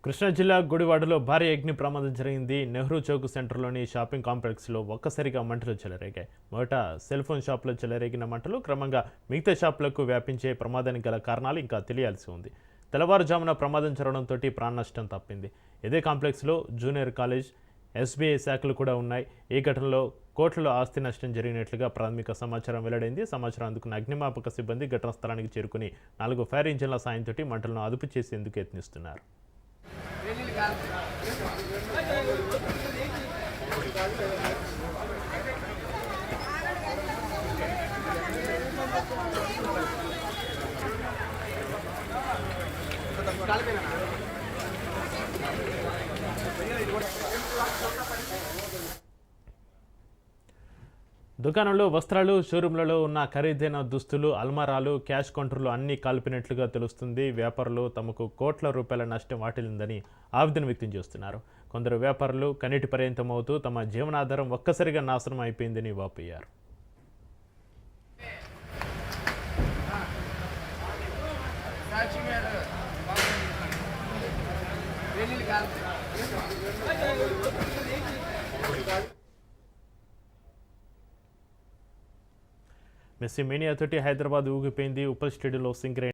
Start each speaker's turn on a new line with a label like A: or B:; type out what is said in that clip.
A: కృష్ణా జిల్లా గుడివాడలో భారీ అగ్ని ప్రమాదం జరిగింది. నెహ్రూ చౌక్ సెంటర్లోని షాపింగ్ కాంప్లెక్స్లో ఒక్కసారిగా మంటలు చెలరేగాయి. మొదట సెల్ ఫోన్ షాప్లో చెలరేగిన మంటలు క్రమంగా మిగతా షాపులకు వ్యాపించే ప్రమాదానికి గల కారణాలు ఇంకా తెలియాల్సి ఉంది. తెల్లవారుజామున ప్రమాదం జరగడంతో ప్రాణ నష్టం తప్పింది. ఇదే కాంప్లెక్స్లో జూనియర్ కాలేజ్, ఎస్బీఐ శాఖలు కూడా ఉన్నాయి. ఈ ఘటనలో కోట్లలో ఆస్తి నష్టం జరిగినట్లుగా ప్రాథమిక సమాచారం వెల్లడైంది. సమాచారం అందుకున్న అగ్నిమాపక సిబ్బంది ఘటనా స్థలానికి చేరుకుని 4 ఫైర్ ఇంజిన్ల సాయంతో మంటలను అదుపు చేసేందుకు యత్నిస్తున్నారు. దుకాణంలో వస్త్రాలు, షోరూంలలో ఉన్న ఖరీదైన దుస్తులు, అల్మారాలు, క్యాష్ కౌంటర్లు అన్నీ కాల్పినట్లుగా తెలుస్తుంది. వ్యాపారులు తమకు కోట్ల రూపాయల నష్టం వాటిల్లిందని ఆవేదన వ్యక్తం చేస్తున్నారు. కొందరు వ్యాపారులు కన్నీటి పర్యంతమవుతూ తమ జీవనాధారం ఒక్కసారిగా నాశనం అయిపోయిందని వాపోయారు. మెస్సీ మేనియాతోటి హైదరాబాద్ ఊగిపోయింది. ఉప్పల్ స్టేడియంలో సింగరేణి